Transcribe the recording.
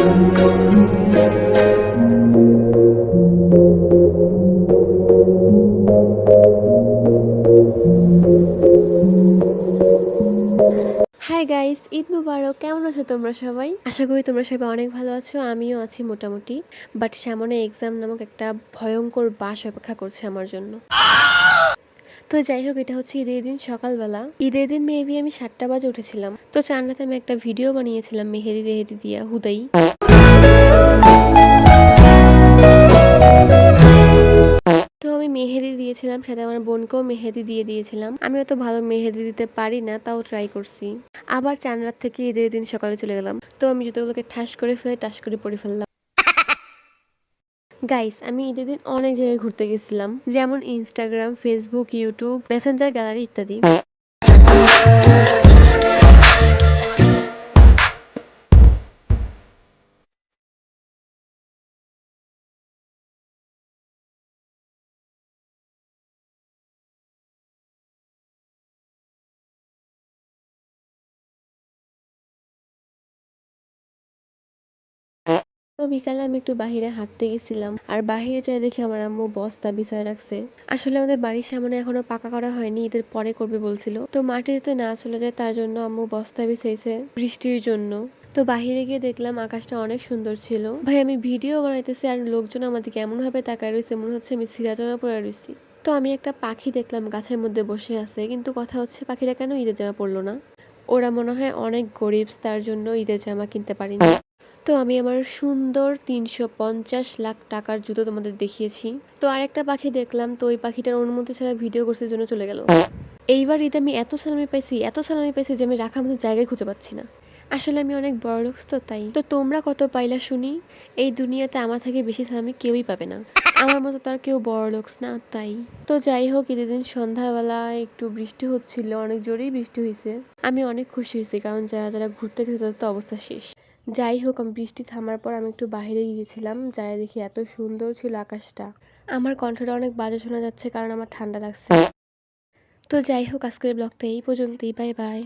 Hi guys, Eid মুবারক। কেমন আছো তোমরা সবাই? আশা করি তোমরা সবাই অনেক ভালো আছো। আমিও আছি মোটামুটি। বাট সামনে এক্সাম নামক একটা ভয়ঙ্কর বাস অপেক্ষা করছে আমার জন্য। তো যাই হোক, এটা হচ্ছে ঈদের দিন সকালবেলা। ঈদের দিন মেবি আমি 7টা বাজে উঠেছিলাম। তো চান্নাতে আমি একটা ভিডিও বানিয়েছিলাম মেহেদি টেহেদি দিয়া হুদাই। তো আমি মেহেদি দিয়েছিলাম, সাথে আমার বোনকেও মেহেদি দিয়ে দিয়েছিলাম। আমি অত ভালো মেহেদি দিতে পারি না, তাও ট্রাই করছি। আবার চান রাত থেকে ঈদের দিন সকালে চলে গেলাম। তো আমি জুতোগুলোকে ঠাস করে ফেলে টাস করে পরে ফেললাম। গাইস, আমি ঈদের দিন অনেক জায়গায় ঘুরতে গেছিলাম, যেমন Instagram, Facebook, YouTube, Messenger, gallery ইত্যাদি। তো বিকালে আমি একটু বাহিরে হাঁটতে গেছিলাম, আর বাহিরে যাই দেখি আমার আম্মু বস্তা বিছায় রাখছে। আসলে আমাদের বাড়ির সামনে এখনো পাকা করা হয়নি, ঈদের পরে করবে বলছিল। তো মাটি যাতে না চলে যায় তার জন্য আম্মু বস্তা বিছাইছে বৃষ্টির জন্য। তো বাহিরে গিয়ে দেখলাম আকাশটা অনেক সুন্দর ছিল। ভাই, আমি ভিডিও বানাইতেছি আর লোকজন আমার দিকে এমন ভাবে তাকায় রয়েছে, মনে হচ্ছে আমি সিরাজামা পরে রয়েছি। তো আমি একটা পাখি দেখলাম গাছের মধ্যে বসে আছে, কিন্তু কথা হচ্ছে পাখিরা কেন ঈদের জামা পরলো না? ওরা মনে হয় অনেক গরিব, তার জন্য ঈদের জামা কিনতে পারিনি। তো আমি আমার সুন্দর 350 লাখ টাকার জুতো তোমাদের দেখিয়েছি। তো আরেকটা পাখি দেখলাম, তো ওই পাখিটার অনুমতি ছাড়া ভিডিও করতে জন্য চলে গেল। এইবার ঈদে আমি এত সালামি পাইছি যে আমি রাখার মতো জায়গায় খুঁজে পাচ্ছি না। আসলে আমি অনেক বড় লোক, তো তাই। তো তোমরা কত পাইলা শুনি? এই দুনিয়াতে আমার থেকে বেশি সালামি কেউই পাবে না। আমার মতো তার কেউ বড় লোক না, তাই। তো যাই হোক, ঈদের দিন সন্ধ্যাবেলায় একটু বৃষ্টি হচ্ছিল, অনেক জোরেই বৃষ্টি হয়েছে। আমি অনেক খুশি হয়েছি, কারণ যারা যারা ঘুরতে গেছে তাদের তো অবস্থা শেষ। যাই হোক, আমি বৃষ্টি থামার পর আমি একটু বাইরে গিয়েছিলাম, যাই দেখি এত সুন্দর ছিল আকাশটা। আমার কণ্ঠটা অনেক বাজে শোনা যাচ্ছে কারণ আমার ঠান্ডা লাগছে। তো যাই হোক, আজকের ব্লগটা এই পর্যন্তই। Bye bye.